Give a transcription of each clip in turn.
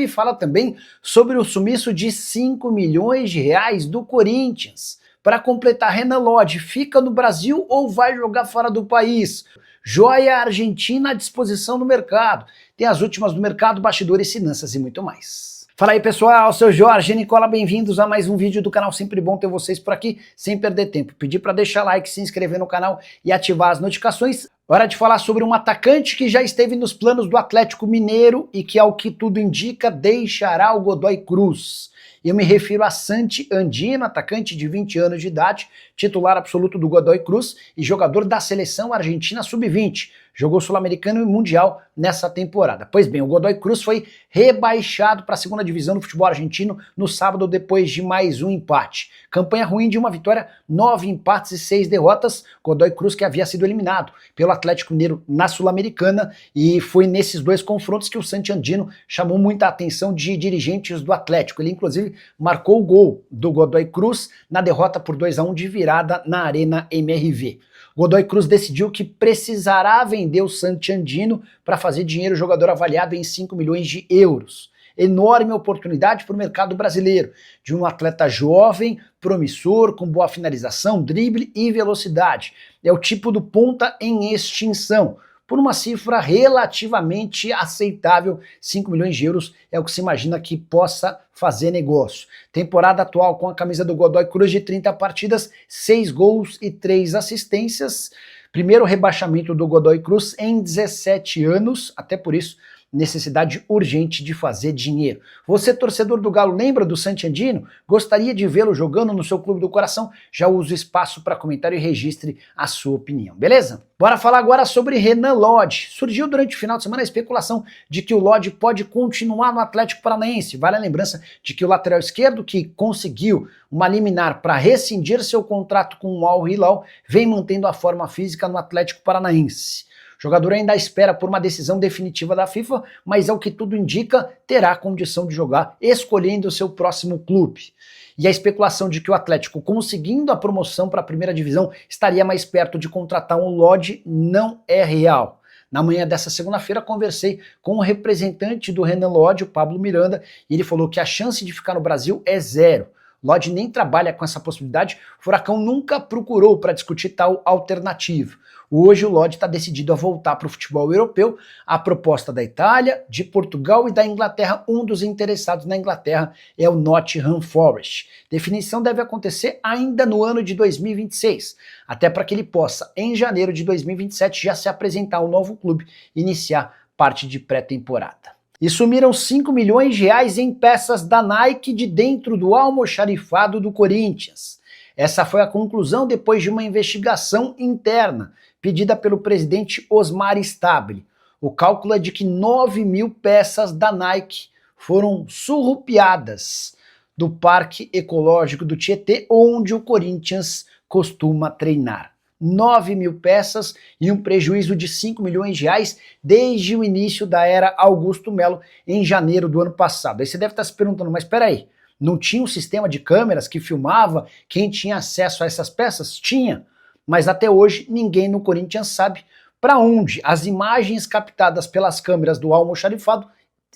E fala também sobre o sumiço de 5 milhões de reais do Corinthians. Para completar, Renan Lodge fica no Brasil ou vai jogar fora do país? Joia argentina à disposição no mercado. Tem as últimas do mercado, bastidores, finanças e muito mais. Fala aí pessoal, seu Jorge Nicola, bem-vindos a mais um vídeo do canal, sempre bom ter vocês por aqui, sem perder tempo. Pedir para deixar like, se inscrever no canal e ativar as notificações. Hora de falar sobre um atacante que já esteve nos planos do Atlético Mineiro e que, ao que tudo indica, deixará o Godoy Cruz. Eu me refiro a Santi Andino, atacante de 20 anos de idade, titular absoluto do Godoy Cruz e jogador da seleção argentina sub-20. Jogou Sul-Americano e Mundial nessa temporada. Pois bem, o Godoy Cruz foi rebaixado para a segunda divisão do futebol argentino no sábado depois de mais um empate. Campanha ruim de uma vitória, 9 empates e 6 derrotas. Godoy Cruz que havia sido eliminado pelo Atlético Mineiro na Sul-Americana, e foi nesses dois confrontos que o Santi Andino chamou muita atenção de dirigentes do Atlético. Ele inclusive marcou o gol do Godoy Cruz na derrota por 2-1 de virada na Arena MRV. Godoy Cruz decidiu que precisará vender o Santi Andino para fazer dinheiro, o jogador avaliado em 5 milhões de euros. Enorme oportunidade para o mercado brasileiro, de um atleta jovem, promissor, com boa finalização, drible e velocidade. É o tipo do ponta em extinção. Por uma cifra relativamente aceitável, 5 milhões de euros é o que se imagina que possa fazer negócio. Temporada atual com a camisa do Godoy Cruz de 30 partidas, 6 gols e 3 assistências. Primeiro rebaixamento do Godoy Cruz em 17 anos, até por isso necessidade urgente de fazer dinheiro. Você, torcedor do Galo, lembra do Santi Andino? Gostaria de vê-lo jogando no seu clube do coração? Já use o espaço para comentário e registre a sua opinião, beleza? Bora falar agora sobre Renan Lodge. Surgiu durante o final de semana a especulação de que o Lodge pode continuar no Atlético Paranaense. Vale a lembrança de que o lateral esquerdo, que conseguiu uma liminar para rescindir seu contrato com o Al Hilal, vem mantendo a forma física no Atlético Paranaense. O jogador ainda espera por uma decisão definitiva da FIFA, mas ao que tudo indica, terá condição de jogar escolhendo o seu próximo clube. E a especulação de que o Atlético, conseguindo a promoção para a primeira divisão, estaria mais perto de contratar um Lodge não é real. Na manhã dessa segunda-feira, conversei com o representante do Renan Lodge, o Pablo Miranda, e ele falou que a chance de ficar no Brasil é zero. Lodge nem trabalha com essa possibilidade, o Furacão nunca procurou para discutir tal alternativa. Hoje o Lodge está decidido a voltar para o futebol europeu, a proposta da Itália, de Portugal e da Inglaterra. Um dos interessados na Inglaterra é o Nottingham Forest. Definição deve acontecer ainda no ano de 2026, até para que ele possa, em janeiro de 2027, já se apresentar ao novo clube e iniciar parte de pré-temporada. E sumiram 5 milhões de reais em peças da Nike de dentro do almoxarifado do Corinthians. Essa foi a conclusão depois de uma investigação interna pedida pelo presidente Osmar Stabile. O cálculo é de que 9 mil peças da Nike foram surrupiadas do Parque Ecológico do Tietê, onde o Corinthians costuma treinar. 9 mil peças e um prejuízo de 5 milhões de reais desde o início da era Augusto Melo, em janeiro do ano passado. Aí você deve estar se perguntando, mas espera aí, não tinha um sistema de câmeras que filmava quem tinha acesso a essas peças? Tinha, mas até hoje ninguém no Corinthians sabe para onde as imagens captadas pelas câmeras do almoxarifado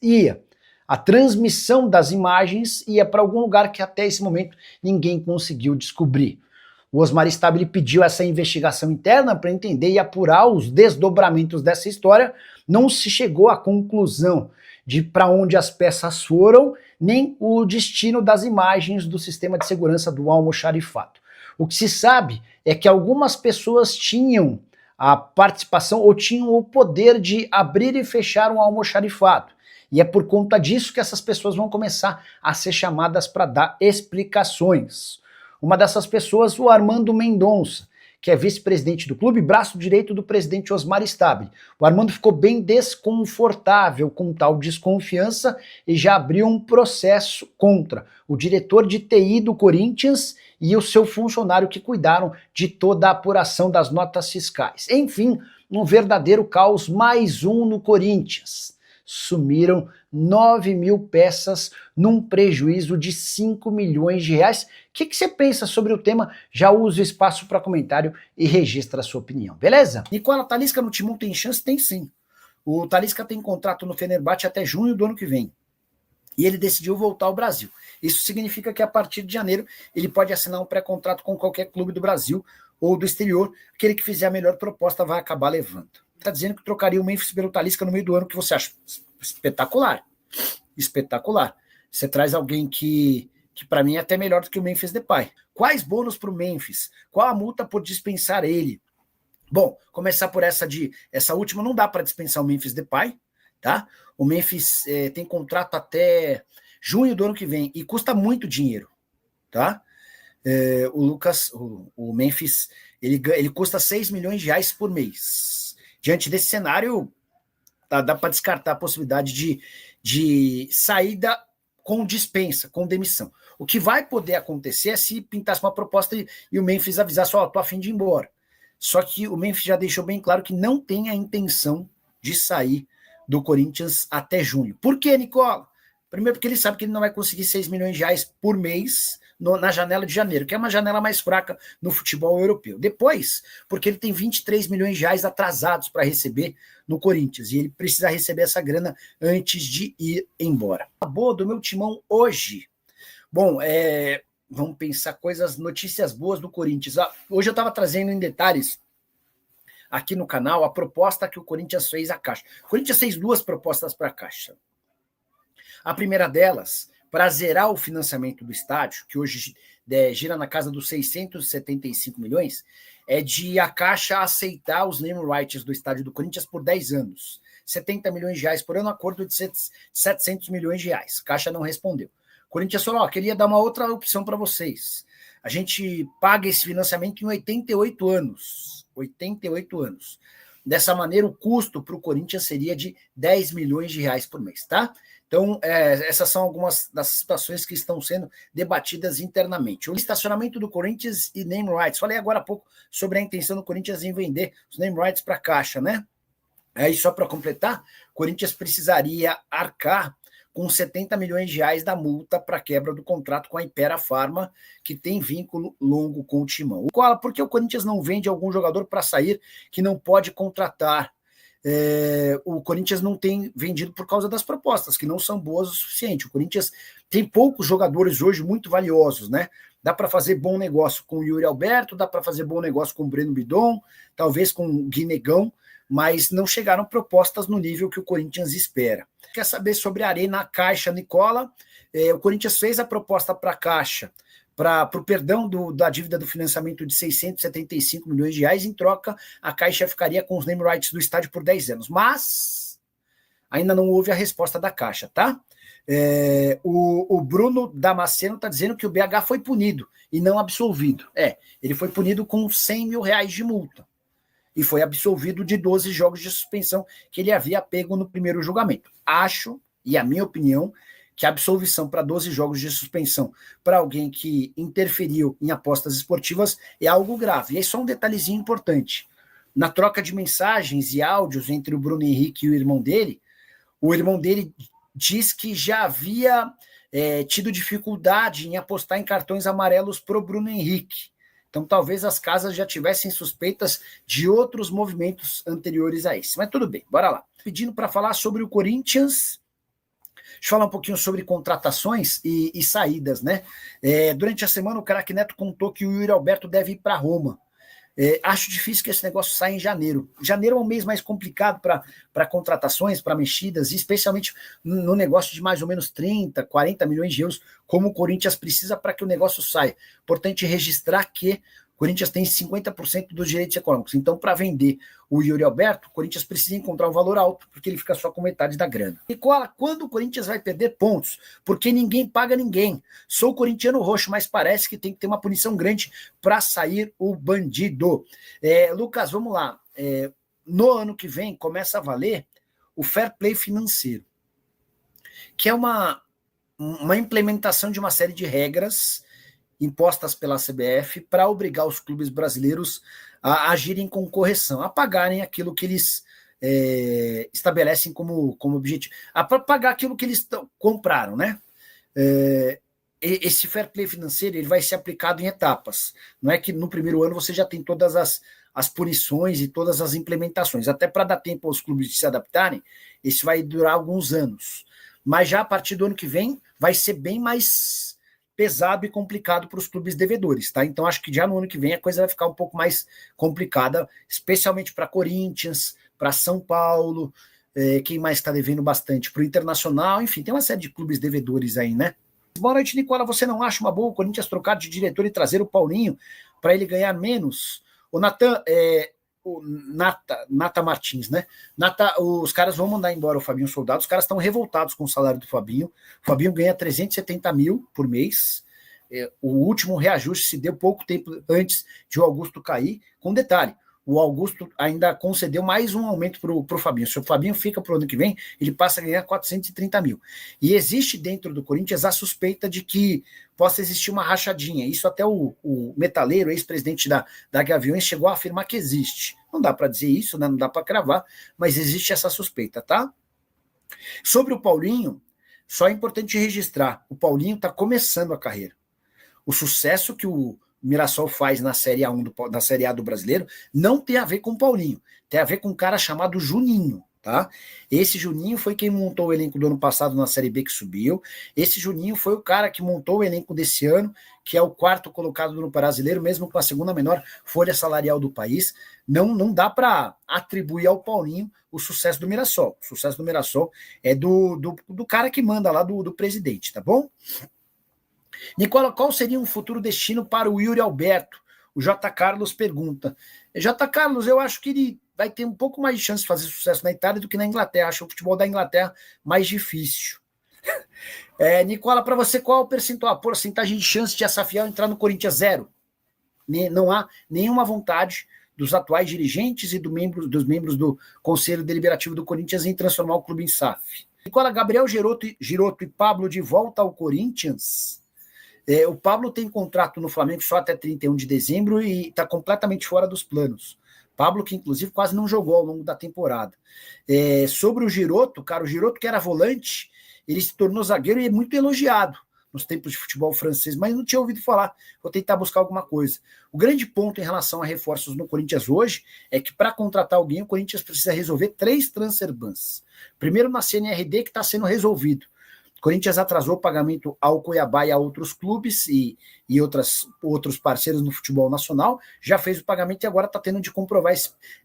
ia. A transmissão das imagens ia para algum lugar que até esse momento ninguém conseguiu descobrir. O Osmar Stabile pediu essa investigação interna para entender e apurar os desdobramentos dessa história. Não se chegou à conclusão de para onde as peças foram, nem o destino das imagens do sistema de segurança do almoxarifado. O que se sabe é que algumas pessoas tinham a participação ou tinham o poder de abrir e fechar um almoxarifado. E é por conta disso que essas pessoas vão começar a ser chamadas para dar explicações. Uma dessas pessoas, o Armando Mendonça, que é vice-presidente do clube, braço direito do presidente Osmar Stabile. O Armando ficou bem desconfortável com tal desconfiança e já abriu um processo contra o diretor de TI do Corinthians e o seu funcionário que cuidaram de toda a apuração das notas fiscais. Enfim, um verdadeiro caos, mais um no Corinthians. Sumiram 9 mil peças num prejuízo de 5 milhões de reais. O que você pensa sobre o tema? Já usa o espaço para comentário e registra a sua opinião, beleza? Nicola, Talisca no Timão tem chance? Tem sim. O Talisca tem contrato no Fenerbahçe até junho do ano que vem. e ele decidiu voltar ao Brasil. Isso significa que a partir de janeiro ele pode assinar um pré-contrato com qualquer clube do Brasil ou do exterior, aquele que fizer a melhor proposta vai acabar levando. Está dizendo que trocaria o Memphis pelo Talisca no meio do ano, que você acha espetacular. Espetacular. Você traz alguém que para mim é até melhor do que o Memphis Depay. Quais bônus para o Memphis? Qual a multa por dispensar ele? Bom, começar por essa última, não dá para dispensar o Memphis Depay, tá? O Memphis tem contrato até junho do ano que vem e custa muito dinheiro, tá? O Memphis, ele custa 6 milhões de reais por mês. Diante desse cenário, dá para descartar a possibilidade de saída com dispensa, com demissão. O que vai poder acontecer é se pintasse uma proposta e o Memphis avisasse, tô a fim de ir embora. Só que o Memphis já deixou bem claro que não tem a intenção de sair do Corinthians até junho. Por quê, Nicola? Primeiro porque ele sabe que ele não vai conseguir 6 milhões de reais por mês na janela de janeiro, que é uma janela mais fraca no futebol europeu. Depois, porque ele tem 23 milhões de reais atrasados para receber no Corinthians, e ele precisa receber essa grana antes de ir embora. A boa do meu timão hoje. Bom, vamos pensar notícias boas do Corinthians. Hoje eu estava trazendo em detalhes aqui no canal a proposta que o Corinthians fez à Caixa. O Corinthians fez 2 propostas para a Caixa. A primeira delas, para zerar o financiamento do estádio, que hoje gira na casa dos 675 milhões, é de a Caixa aceitar os name rights do estádio do Corinthians por 10 anos. 70 milhões de reais por ano, acordo de 700 milhões de reais. A Caixa não respondeu. O Corinthians falou, queria dar uma outra opção para vocês. A gente paga esse financiamento em 88 anos. 88 anos. Dessa maneira, o custo para o Corinthians seria de 10 milhões de reais por mês, tá? Então, essas são algumas das situações que estão sendo debatidas internamente. O estacionamento do Corinthians e name rights. Falei agora há pouco sobre a intenção do Corinthians em vender os name rights para a Caixa, né? Aí, só para completar, o Corinthians precisaria arcar com 70 milhões de reais da multa para quebra do contrato com a Hypera Pharma, que tem vínculo longo com o Timão. Por que o Corinthians não vende algum jogador para sair que não pode contratar? O Corinthians não tem vendido por causa das propostas, que não são boas o suficiente. O Corinthians tem poucos jogadores hoje muito valiosos, né? Dá para fazer bom negócio com o Yuri Alberto, dá para fazer bom negócio com o Breno Bidon, talvez com o Guinegão, mas não chegaram propostas no nível que o Corinthians espera. Quer saber sobre a Arena Caixa, Nicola? O Corinthians fez a proposta para a Caixa, para o perdão da dívida do financiamento de 675 milhões de reais, em troca, a Caixa ficaria com os name rights do estádio por 10 anos. Mas ainda não houve a resposta da Caixa, tá? O Bruno Damasceno está dizendo que o BH foi punido e não absolvido. Ele foi punido com 100 mil reais de multa e foi absolvido de 12 jogos de suspensão que ele havia pego no primeiro julgamento. Acho, e a minha opinião, que a absolvição para 12 jogos de suspensão para alguém que interferiu em apostas esportivas é algo grave. E aí só um detalhezinho importante. Na troca de mensagens e áudios entre o Bruno Henrique e o irmão dele diz que já havia tido dificuldade em apostar em cartões amarelos para o Bruno Henrique. Então, talvez as casas já tivessem suspeitas de outros movimentos anteriores a esse. Mas tudo bem, bora lá. Pedindo para falar sobre o Corinthians. Deixa eu falar um pouquinho sobre contratações e saídas, né? Durante a semana, o Craque Neto contou que o Yuri Alberto deve ir para Roma. Acho difícil que esse negócio saia em janeiro. Janeiro é um mês mais complicado para contratações, para mexidas, especialmente no negócio de mais ou menos 30, 40 milhões de euros, como o Corinthians precisa para que o negócio saia. Importante registrar que o Corinthians tem 50% dos direitos econômicos. Então, para vender o Yuri Alberto, o Corinthians precisa encontrar um valor alto, porque ele fica só com metade da grana. Nicola, quando o Corinthians vai perder pontos? Porque ninguém paga ninguém. Sou corintiano roxo, mas parece que tem que ter uma punição grande para sair o bandido. Lucas, vamos lá. No ano que vem começa a valer o fair play financeiro, que é uma implementação de uma série de regras impostas pela CBF para obrigar os clubes brasileiros a agirem com correção, a pagarem aquilo que eles estabelecem como objetivo, a pagar aquilo que eles compraram, né? Esse fair play financeiro ele vai ser aplicado em etapas. Não é que no primeiro ano você já tem todas as punições e todas as implementações. Até para dar tempo aos clubes de se adaptarem, isso vai durar alguns anos. mas já a partir do ano que vem vai ser bem mais pesado e complicado para os clubes devedores, tá? Então acho que já no ano que vem a coisa vai ficar um pouco mais complicada, especialmente para Corinthians, para São Paulo, quem mais está devendo bastante? Para o Internacional, enfim, tem uma série de clubes devedores aí, né? Boa noite, Nicola. Você não acha uma boa o Corinthians trocar de diretor e trazer o Paulinho para ele ganhar menos? O Natan, o Nata Martins, né? Os caras vão mandar embora o Fabinho Soldado, os caras estão revoltados com o salário do Fabinho. O Fabinho ganha 370 mil por mês. O último reajuste se deu pouco tempo antes de o Augusto cair. Com detalhe, o Augusto ainda concedeu mais um aumento para o Fabinho. Se o Fabinho fica para o ano que vem, ele passa a ganhar 430 mil. E existe dentro do Corinthians a suspeita de que possa existir uma rachadinha. Isso até o Metaleiro, ex-presidente da Gaviões, chegou a afirmar que existe. Não dá para dizer isso, né? Não dá para cravar, mas existe essa suspeita, tá? Sobre o Paulinho, só é importante registrar, o Paulinho está começando a carreira. O sucesso que o Mirassol faz na Série na Série A do Brasileiro não tem a ver com o Paulinho, tem a ver com um cara chamado Juninho, tá? Esse Juninho foi quem montou o elenco do ano passado na Série B que subiu, esse Juninho foi o cara que montou o elenco desse ano, que é o quarto colocado no Brasileiro, mesmo com a segunda menor folha salarial do país. Não dá para atribuir ao Paulinho o sucesso do Mirassol. O sucesso do Mirassol é do cara que manda lá, do presidente, tá bom? Nicola, qual seria um futuro destino para o Yuri Alberto? O J. Carlos pergunta. J. Carlos, eu acho que ele vai ter um pouco mais de chance de fazer sucesso na Itália do que na Inglaterra. Acho o futebol da Inglaterra mais difícil. Nicola, para você, qual a porcentagem de chance de Assafiel entrar no Corinthians? 0. Não há nenhuma vontade dos atuais dirigentes e dos membros do Conselho Deliberativo do Corinthians em transformar o clube em SAF. Nicola, Gabriel Giroto e Pablo de volta ao Corinthians? O Pablo tem contrato no Flamengo só até 31 de dezembro e está completamente fora dos planos. Pablo, que inclusive quase não jogou ao longo da temporada. Sobre o Giroto, cara, o Giroto que era volante, ele se tornou zagueiro e é muito elogiado nos tempos de futebol francês, mas não tinha ouvido falar. Vou tentar buscar alguma coisa. O grande ponto em relação a reforços no Corinthians hoje é que para contratar alguém, o Corinthians precisa resolver 3 transfer bans. Primeiro na CNRD, que está sendo resolvido. O Corinthians atrasou o pagamento ao Cuiabá e a outros clubes e outros parceiros no futebol nacional, já fez o pagamento e agora está tendo de comprovar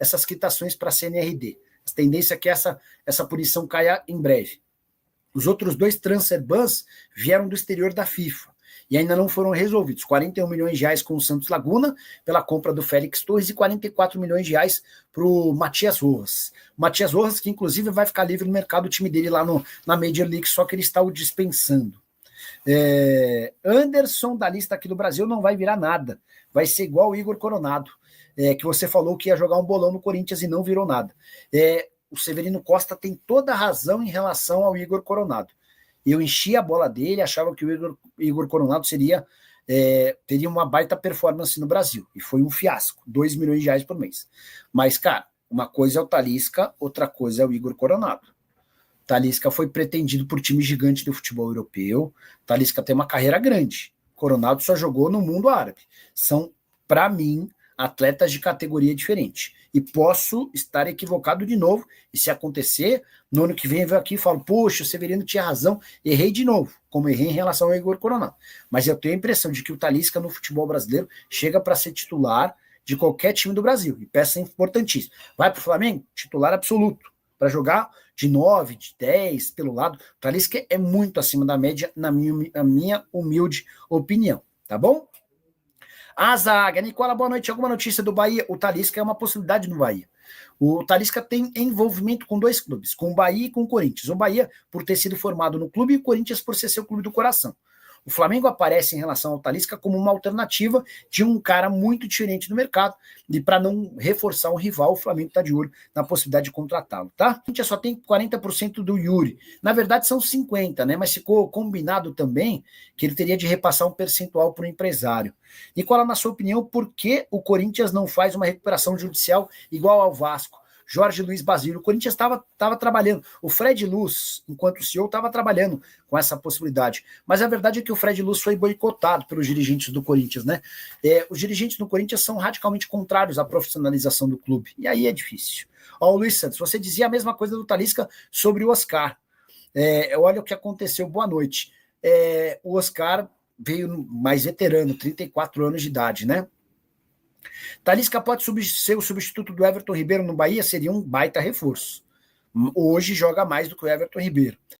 essas quitações para a CNRD. A tendência é que essa punição caia em breve. Os outros 2 transfer bans vieram do exterior da FIFA e ainda não foram resolvidos. 41 milhões de reais com o Santos Laguna pela compra do Félix Torres e 44 milhões de reais para o Matias Rojas. O Matias Rojas, que inclusive vai ficar livre no mercado, o time dele lá na Major League, só que ele está o dispensando. Anderson, da lista aqui do Brasil, não vai virar nada. Vai ser igual o Igor Coronado, que você falou que ia jogar um bolão no Corinthians e não virou nada. O Severino Costa tem toda a razão em relação ao Igor Coronado. Eu enchi a bola dele, achava que o Igor Coronado teria uma baita performance no Brasil. E foi um fiasco, 2 milhões de reais por mês. Mas, cara, uma coisa é o Talisca, outra coisa é o Igor Coronado. Talisca foi pretendido por time gigante do futebol europeu. Talisca tem uma carreira grande. Coronado só jogou no mundo árabe. São, para mim, atletas de categoria diferente. E posso estar equivocado de novo. E se acontecer, no ano que vem eu venho aqui e falo, poxa, o Severino tinha razão, errei de novo, como errei em relação ao Igor Coronado. Mas eu tenho a impressão de que o Talisca no futebol brasileiro chega para ser titular de qualquer time do Brasil. E peça importantíssima. Vai para o Flamengo? Titular absoluto. Para jogar de 9, de 10, pelo lado. O Talisca é muito acima da média, na minha humilde opinião. Tá bom? A zaga, Nicola, boa noite. Alguma notícia do Bahia? O Talisca é uma possibilidade no Bahia. O Talisca tem envolvimento com 2 clubes, com o Bahia e com o Corinthians. O Bahia por ter sido formado no clube e o Corinthians por ser seu clube do coração. O Flamengo aparece em relação ao Talisca como uma alternativa de um cara muito diferente no mercado e para não reforçar um rival, o Flamengo está de olho na possibilidade de contratá-lo, tá? A gente só tem 40% do Yuri. Na verdade são 50%, né? Mas ficou combinado também que ele teria de repassar um percentual para o empresário. Nicola, na sua opinião, por que o Corinthians não faz uma recuperação judicial igual ao Vasco? Jorge Luiz Basílio, o Corinthians estava trabalhando, o Fred Luz, enquanto CEO, estava trabalhando com essa possibilidade, mas a verdade é que o Fred Luz foi boicotado pelos dirigentes do Corinthians, né? Os dirigentes do Corinthians são radicalmente contrários à profissionalização do clube, e aí é difícil. Ó, o Luiz Santos, você dizia a mesma coisa do Talisca sobre o Oscar. Olha o que aconteceu, boa noite. O Oscar veio mais veterano, 34 anos de idade, né? Talisca pode ser o substituto do Everton Ribeiro no Bahia? Seria um baita reforço. Hoje joga mais do que o Everton Ribeiro.